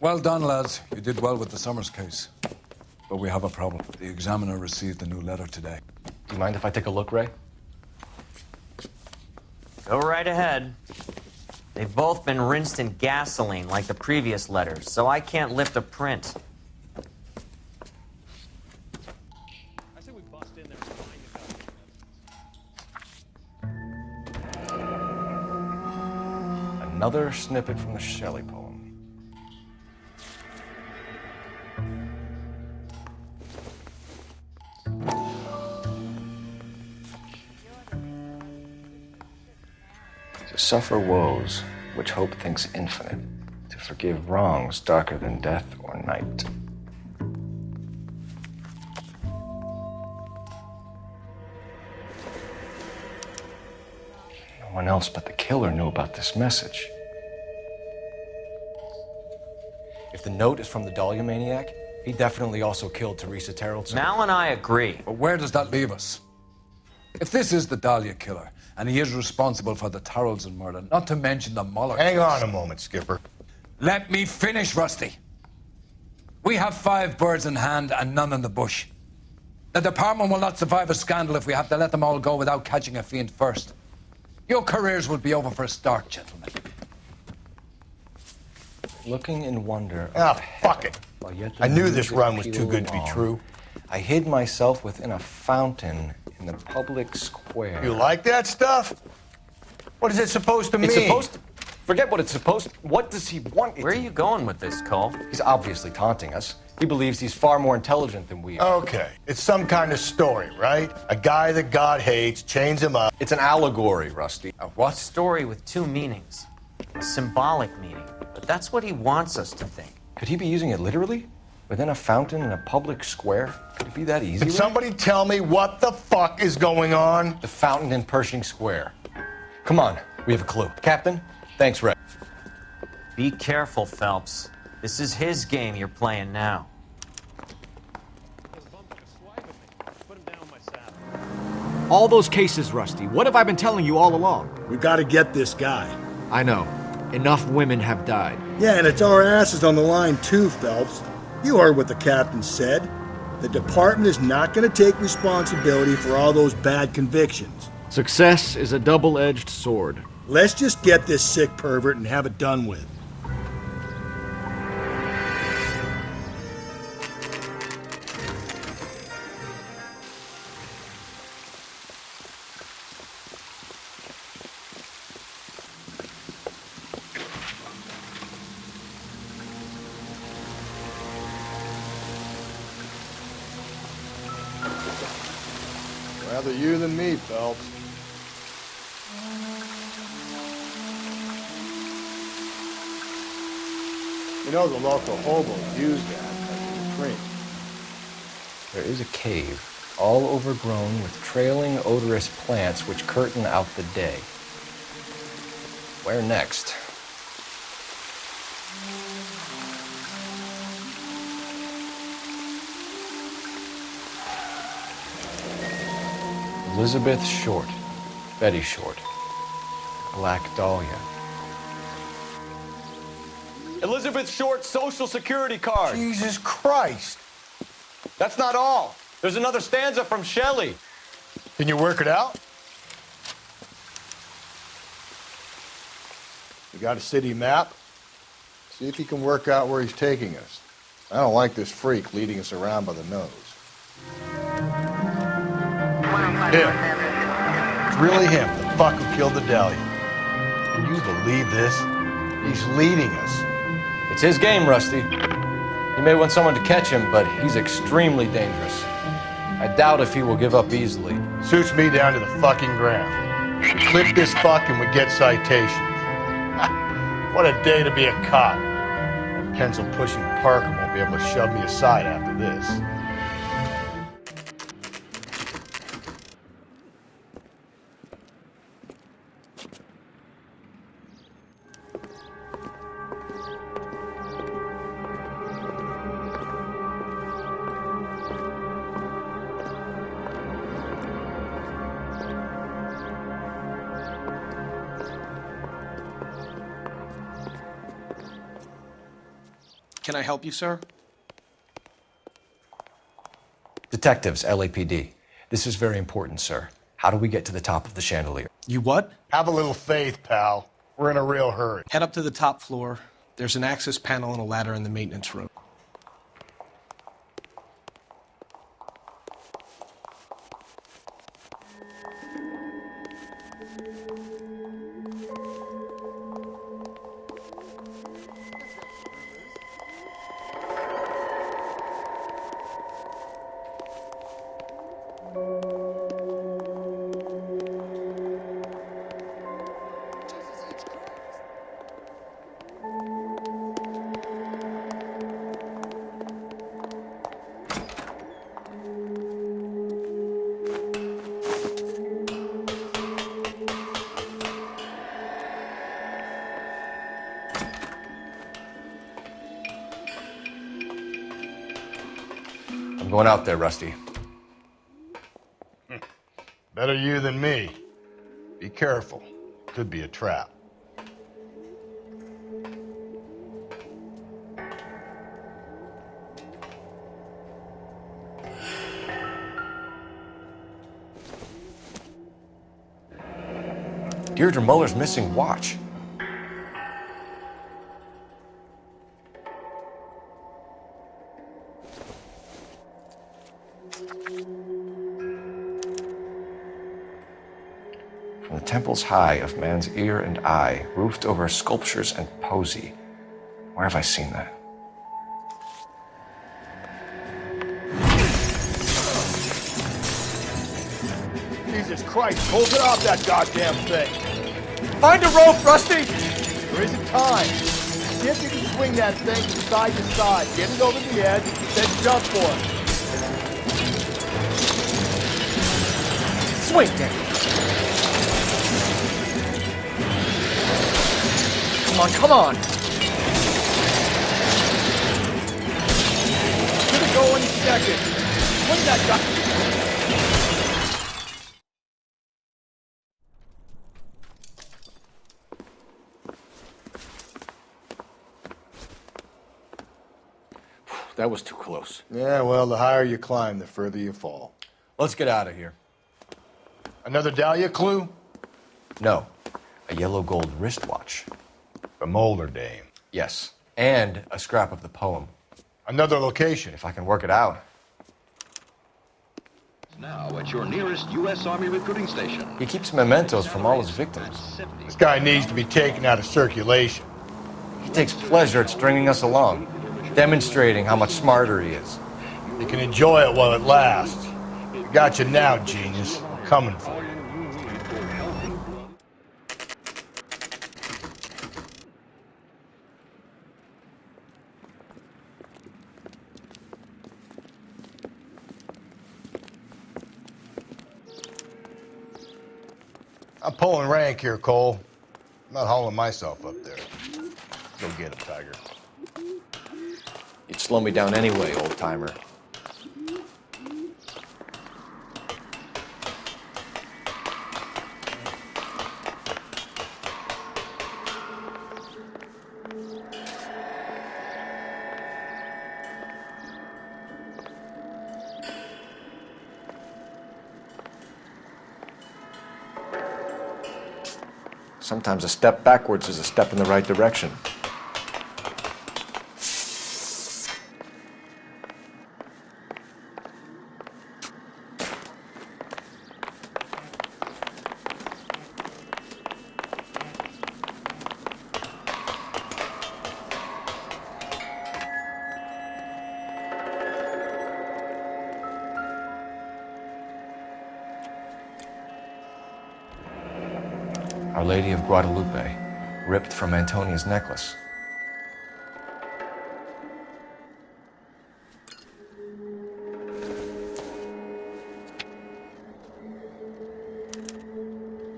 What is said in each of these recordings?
Well done, lads. You did well with the Summers case. But we have a problem. The examiner received a new letter today. Do you mind if I take a look, Ray? Go right ahead. They've both been rinsed in gasoline like the previous letters, so I can't lift a print. I say we bust in there and find it. Another snippet from the Shelley poem. To suffer woes which hope thinks infinite, to forgive wrongs darker than death or night. No one else but the killer knew about this message. If the note is from the Dahlia maniac, he definitely also killed Teresa Terrellson. Mal and I agree. But where does that leave us? If this is the Dahlia killer, and he is responsible for the Tarrelson murder, not to mention the Muller Hang case. on a moment, Skipper. Let me finish, Rusty. We have 5 birds in hand and none in the bush. The department will not survive a scandal if we have to let them all go without catching a fiend first. Your careers will be over for a start, gentlemen. Looking in wonder. Ah, fuck it. While yet the I knew this music run was too pealed good to be on, true. I hid myself within a fountain in the public square. You like that stuff? What is it supposed to mean? It's supposed to... Forget what it's supposed to... What does he want it Where are to... you going with this, Cole? He's obviously taunting us. He believes he's far more intelligent than we are. Okay, it's some kind of story, right? A guy that God hates, chains him up. It's an allegory, Rusty. A what? Story with 2 meanings. A symbolic meaning. But that's what he wants us to think. Could he be using it literally? Within a fountain in a public square? Could it be that easy? Can Ray? somebody tell me what the fuck is going on? The fountain in Pershing Square. Come on, we have a clue. Captain, thanks, Ray. Be careful, Phelps. This is his game you're playing now. Put him down my saddle. All those cases, Rusty. What have I been telling you all along? We've got to get this guy. I know. Enough women have died. Yeah, and it's our asses on the line too, Phelps. You heard what the captain said. The department is not going to take responsibility for all those bad convictions. Success is a double-edged sword. Let's just get this sick pervert and have it done with. Rather you than me, Phelps. You know the local hobos use that as a drink. There is a cave, all overgrown with trailing, odorous plants which curtain out the day. Where next? Elizabeth Short, Betty Short, Black Dahlia. Elizabeth Short's Social Security card. Jesus Christ. That's not all. There's another stanza from Shelley. Can you work it out? You got a city map? See if you can work out where he's taking us. I don't like this freak leading us around by the nose. Him. It's really him, the fuck who killed the Dahlia. Can you believe this? He's leading us. It's his game, Rusty. He may want someone to catch him, but he's extremely dangerous. I doubt if he will give up easily. Suits me down to the fucking ground. Clip this fuck and we get citations. What a day to be a cop. That pencil-pushing Parker won't be able to shove me aside after this. Can I help you, sir? Detectives, LAPD. This is very important, sir. How do we get to the top of the chandelier? You what? Have a little faith, pal. We're in a real hurry. Head up to the top floor. There's an access panel and a ladder in the maintenance room. I'm going out there, Rusty. Better you than me. Be careful. Could be a trap. Deirdre Muller's missing watch. From the temples high of man's ear and eye, roofed over sculptures and poesy. Where have I seen that? Jesus Christ, hold it off that goddamn thing. Find a rope, Rusty! There isn't time. See if you can swing that thing from side to side. Get it over the edge, then jump for it. Swing, Danny. Come on, come on! Gonna go any second. Swing that guy. That was too close. Yeah, well, the higher you climb, the further you fall. Let's get out of here. Another Dahlia clue? No, a yellow gold wristwatch. The Molar Dame. Yes, and a scrap of the poem. Another location. If I can work it out. Now at your nearest U.S. Army recruiting station. He keeps mementos from all his victims. This guy needs to be taken out of circulation. He takes pleasure at stringing us along, demonstrating how much smarter he is. You can enjoy it while it lasts. I got you now, genius. I'm coming for you. I'm pulling rank here, Cole. I'm not hauling myself up there. Go get him, Tiger. You'd slow me down anyway, old-timer. Sometimes a step backwards is a step in the right direction. Our Lady of Guadalupe, ripped from Antonia's necklace.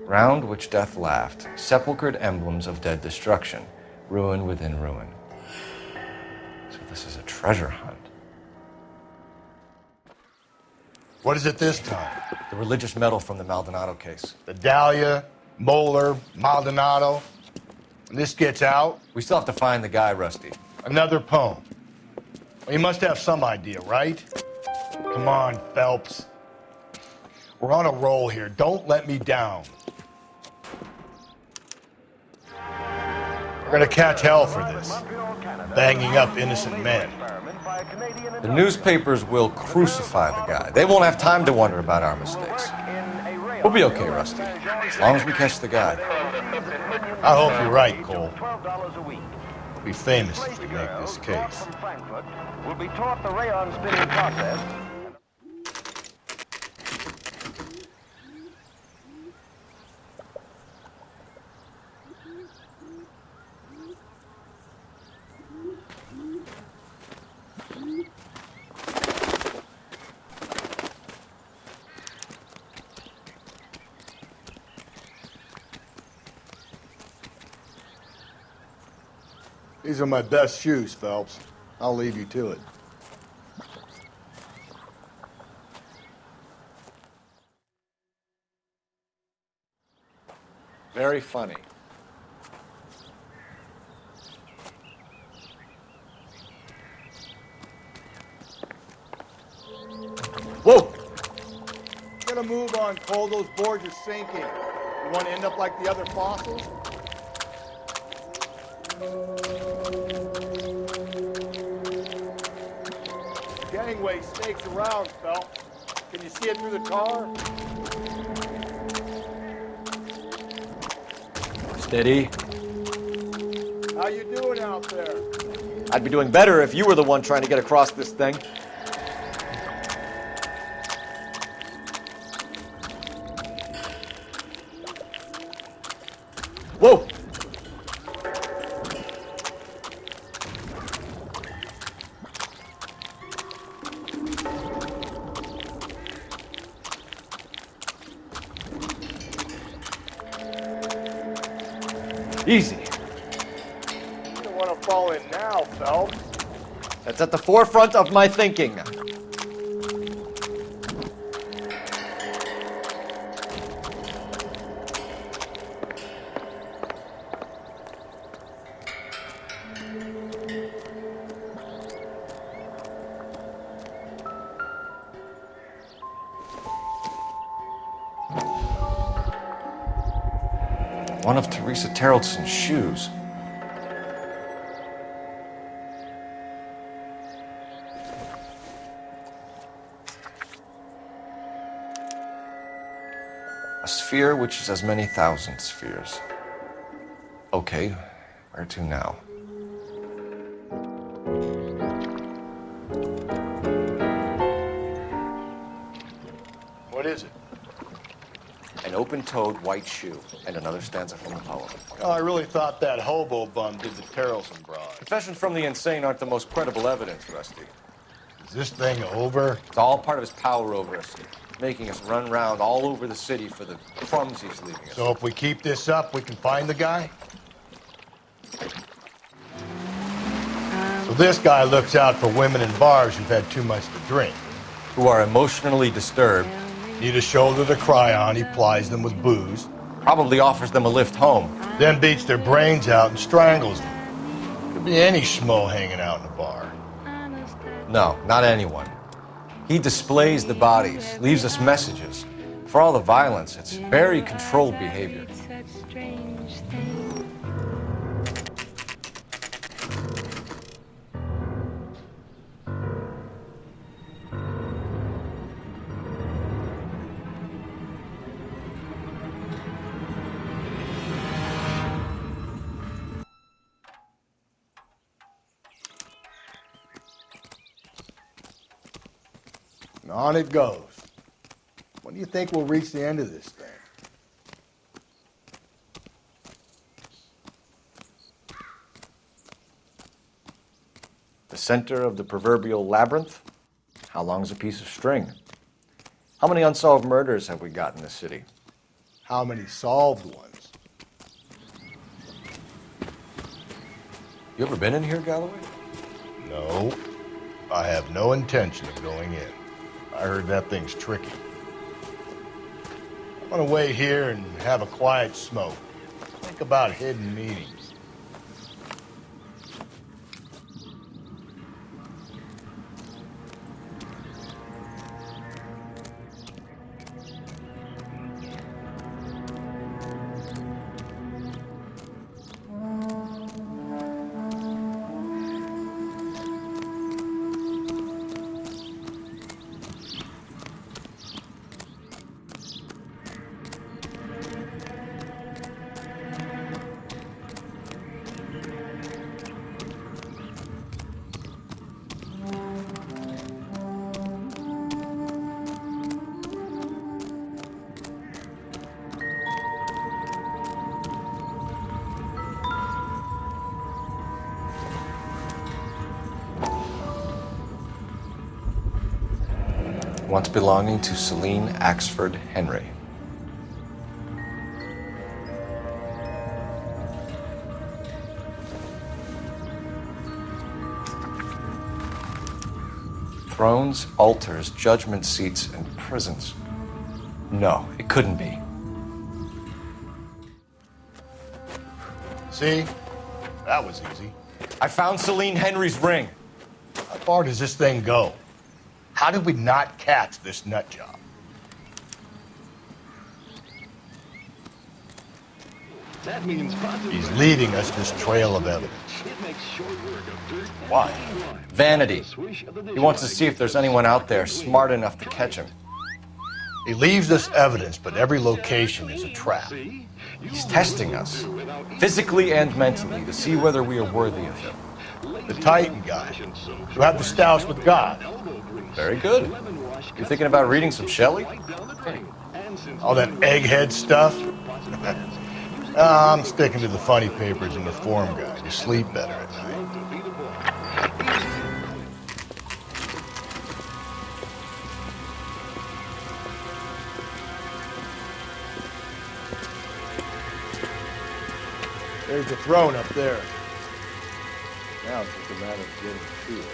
Round which death laughed, sepulchred emblems of dead destruction, ruin within ruin. So this is a treasure hunt. What is it this time? The religious medal from the Maldonado case. The Dahlia, Molar, Maldonado. When this gets out, We still have to find the guy, Rusty. another poem. Well, you must have some idea, right? Come on, Phelps. We're on a roll here. Don't let me down. We're gonna catch hell for this. Banging up innocent men. The newspapers will crucify the guy. They won't have time to wonder about our mistakes. We'll be okay, Rusty, as long as we catch the guy. I hope you're right, Cole. We'll be famous if we make this case. Will be taught the rayon spinning process. These are my best shoes, Phelps. I'll leave you to it. Very funny. Whoa! Get a move on, Cole. Those boards are sinking. You want to end up like the other fossils? Gangway snakes around, Phelps. Can you see it through the tar? Steady. How you doing out there? I'd be doing better if you were the one trying to get across this thing. Whoa! Easy. You don't want to fall in now, Phelps. That's at the forefront of my thinking. One of Teresa Terreltson's shoes. A sphere which is as many thousand spheres. Okay, where to now? What is it? An open-toed white shoe, and another stanza from the poem. Oh, I really thought that hobo bum did the Terrelson broad. Confessions from the insane aren't the most credible evidence, Rusty. Is this thing over? It's all part of his power over us, making us run round all over the city for the crumbs he's leaving us. So if we keep this up, we can find the guy? So this guy looks out for women in bars who've had too much to drink. Who are emotionally disturbed. Need a shoulder to cry on, he plies them with booze. Probably offers them a lift home. Then beats their brains out and strangles them. Could be any schmo hanging out in a bar. No, not anyone. He displays the bodies, leaves us messages. For all the violence, it's very controlled behavior. And on it goes. When do you think we'll reach the end of this thing? The center of the proverbial labyrinth? How long's a piece of string? How many unsolved murders have we got in this city? How many solved ones? You ever been in here, Galloway? No. I have no intention of going in. I heard that thing's tricky. I'm gonna wait here and have a quiet smoke. Think about hidden meetings. once belonging to Celine Axford Henry. Thrones, altars, judgment seats, and prisons. No, it couldn't be. See? That was easy. I found Celine Henry's ring. How far does this thing go? How did we not catch this nut job? That means He's leaving us this trail of evidence. Why? Vanity. He wants to see if there's anyone out there smart enough to catch him. He leaves us evidence, but every location is a trap. He's testing us, physically and mentally, to see whether we are worthy of him. The Titan guy, who had the stoush with God. Very good. You thinking about reading some Shelley? All that egghead stuff? I'm sticking to the funny papers and the form guide. You sleep better at night. There's the throne up there. Now it's just a matter of getting to it.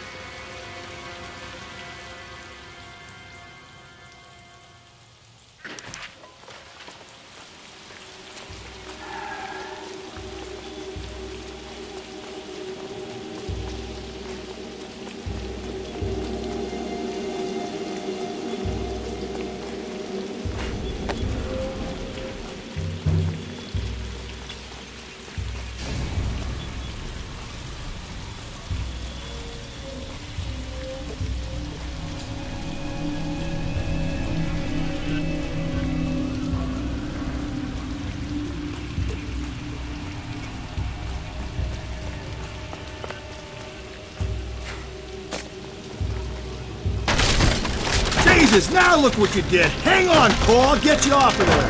Jesus, now look what you did. Hang on, Cole. I'll get you off of there.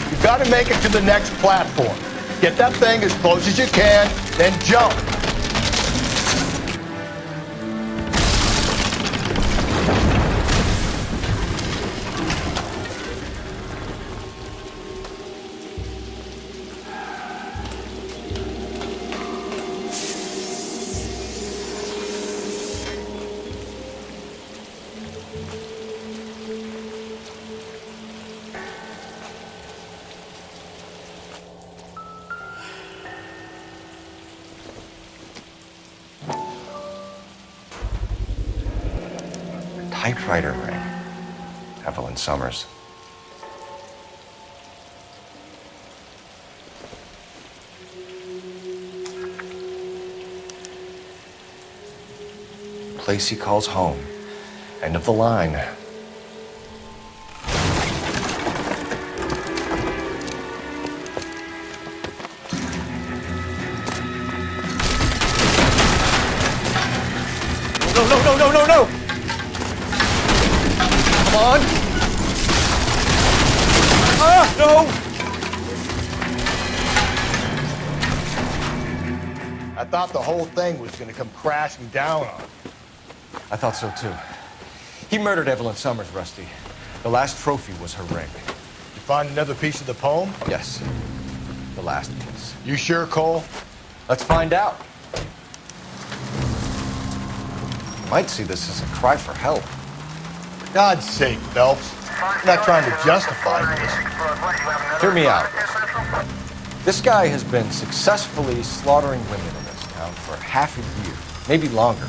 You've got to make it to the next platform. Get that thing as close as you can, then jump. Typewriter ring. Evelyn Summers. Place he calls home. End of the line. No! Come on! Ah, no! I thought the whole thing was gonna come crashing down on him. I thought so too. He murdered Evelyn Summers, Rusty. The last trophy was her ring. You find another piece of the poem? Yes. The last piece. You sure, Cole? Let's find out. You might see this as a cry for help. For God's sake, Phelps. I'm not trying to justify this. Hear me out. This guy has been successfully slaughtering women in this town for half a year, maybe longer.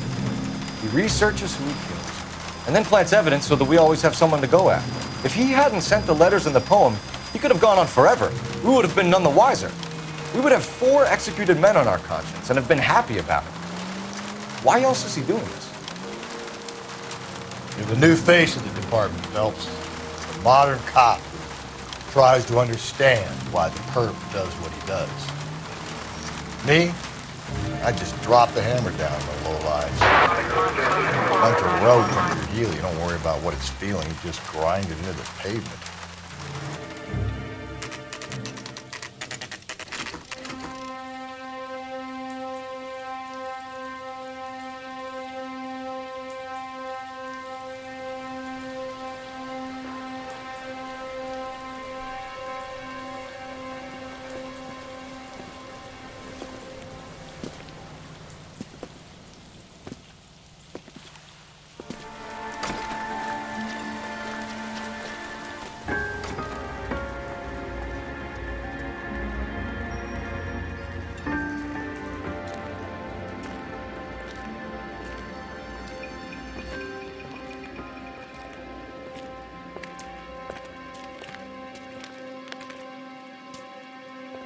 He researches who he kills, and then plants evidence so that we always have someone to go after. If he hadn't sent the letters in the poem, he could have gone on forever. We would have been none the wiser. We would have 4 executed men on our conscience and have been happy about it. Why else is he doing this? You're the new face of the department, Phelps. A modern cop who tries to understand why the perp does what he does. Me? I just drop the hammer down the low lives. Bunch of road from your heel. You don't worry about what it's feeling. You just grind it into the pavement.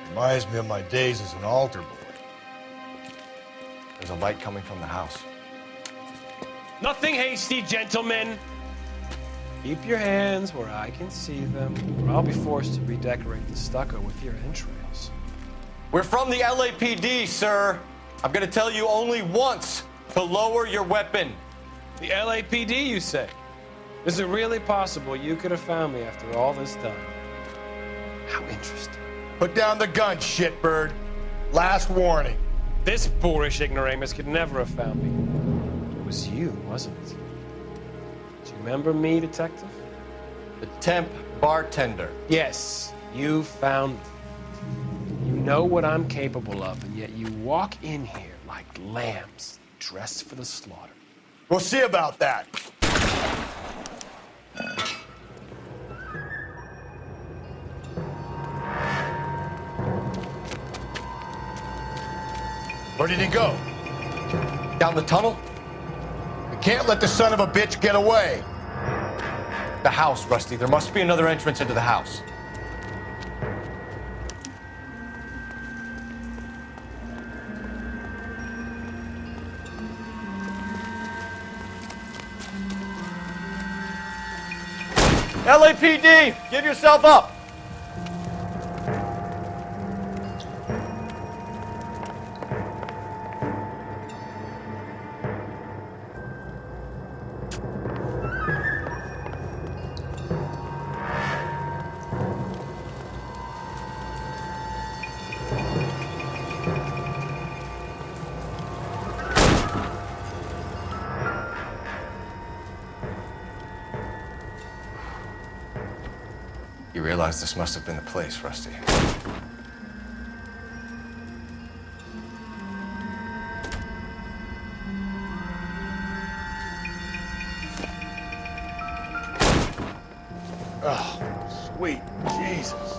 Reminds me of my days as an altar boy. There's a light coming from the house. Nothing hasty, gentlemen. Keep your hands where I can see them, or I'll be forced to redecorate the stucco with your entrails. We're from the LAPD, sir. I'm gonna tell you only once to lower your weapon. The LAPD, you say? Is it really possible you could have found me after all this time? How interesting. Put down the gun, shitbird. Last warning. This boorish ignoramus could never have found me. It was you, wasn't it? Do you remember me, detective? The temp bartender. Yes, you found me. You know what I'm capable of, and yet you walk in here like lambs dressed for the slaughter. We'll see about that. Where did he go? Down the tunnel? We can't let the son of a bitch get away. The house, Rusty. There must be another entrance into the house. LAPD, give yourself up. You realize this must have been the place, Rusty. Oh, sweet Jesus.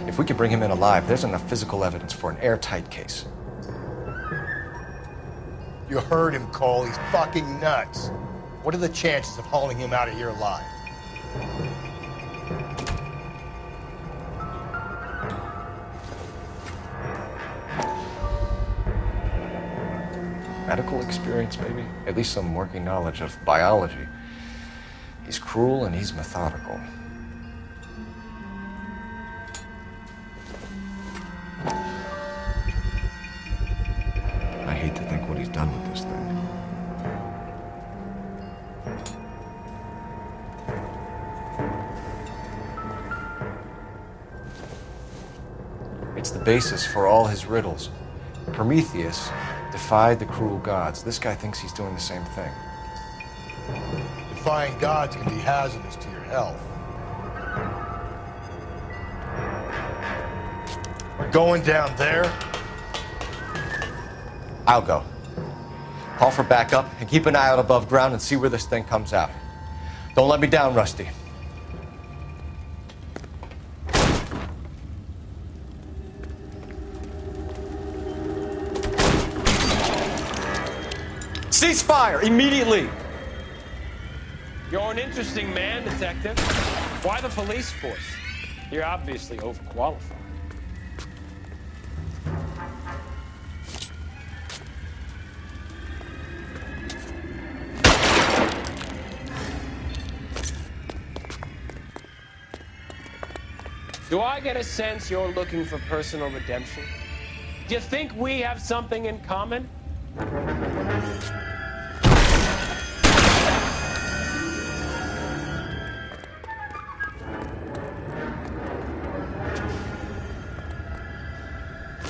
If we could bring him in alive, there's enough physical evidence for an airtight case. You heard him, Cole. He's fucking nuts. What are the chances of hauling him out of here alive? Medical experience, maybe? At least some working knowledge of biology. He's cruel and he's methodical. I hate to think what he's done with this thing. It's the basis for all his riddles. Prometheus defied the cruel gods. This guy thinks he's doing the same thing. Defying gods can be hazardous to your health. We're going down there. I'll go. Call for backup and keep an eye out above ground and see where this thing comes out. Don't let me down, Rusty. Cease fire immediately! You're an interesting man, detective. Why the police force? You're obviously overqualified. Do I get a sense you're looking for personal redemption? Do you think we have something in common?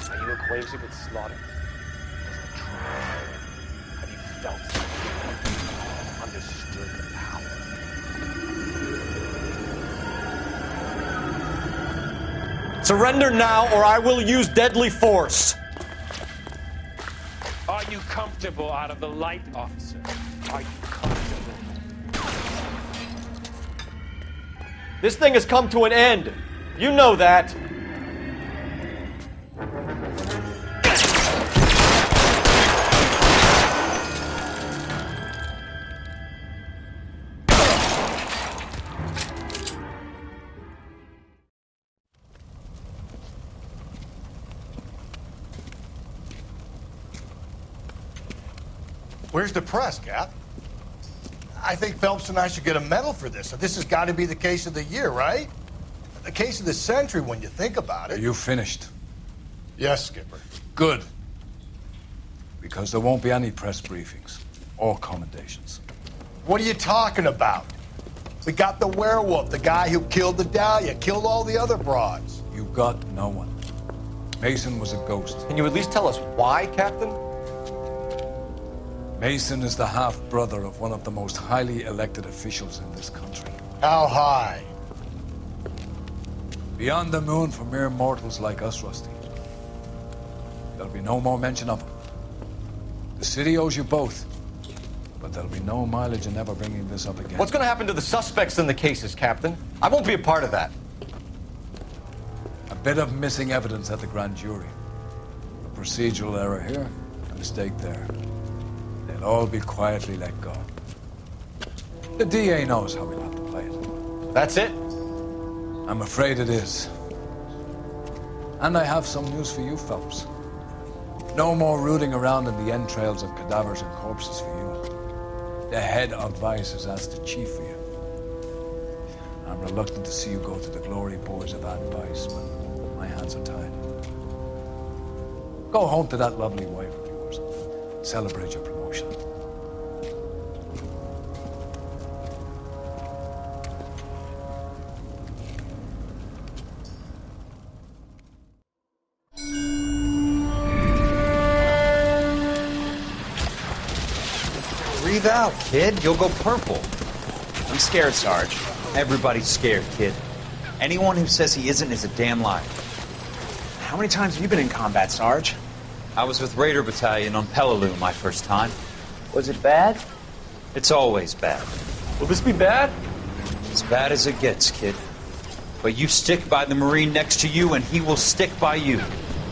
Are you acquainted with slaughter? Does it try? Have you felt it? Understood the power? Surrender now, or I will use deadly force. Are you comfortable out of the light, officer? Are you comfortable? This thing has come to an end. You know that. Where's the press, Cap? I think Phelps and I should get a medal for this. So this has got to be the case of the year, right? The case of the century when you think about Are it. you finished? Yes, Skipper. Good. Because there won't be any press briefings or commendations. What are you talking about? We got the werewolf, the guy who killed the Dahlia, killed all the other broads. You got no one. Mason was a ghost. Can you at least tell us why, Captain? Mason is the half-brother of one of the most highly elected officials in this country. How high? Beyond the moon for mere mortals like us, Rusty. There'll be no more mention of him. The city owes you both, but there'll be no mileage in ever bringing this up again. What's going to happen to the suspects in the cases, Captain? I won't be a part of that. A bit of missing evidence at the grand jury. A procedural error here, a mistake there. They'll all be quietly let go. The DA knows how we'll have to play it. That's it? I'm afraid it is. And I have some news for you, Phelps. No more rooting around in the entrails of cadavers and corpses for you. The head of Vice has asked the chief for you. I'm reluctant to see you go to the glory boards of that Vice, but my hands are tied. Go home to that lovely wife of yours. Celebrate your promotion. Breathe out, kid. You'll go purple. I'm scared, Sarge. Everybody's scared, kid. Anyone who says he isn't is a damn liar. How many times have you been in combat, Sarge? I was with Raider Battalion on Peleliu my first time. Was it bad? It's always bad. Will this be bad? As bad as it gets, kid. But you stick by the Marine next to you, and he will stick by you.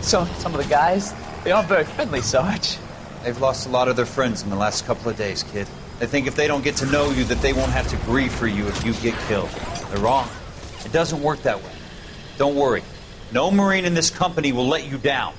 So, some of the guys, they aren't very friendly, Sarge. They've lost a lot of their friends in the last couple of days, kid. They think if they don't get to know you, that they won't have to grieve for you if you get killed. They're wrong. It doesn't work that way. Don't worry. No Marine in this company will let you down.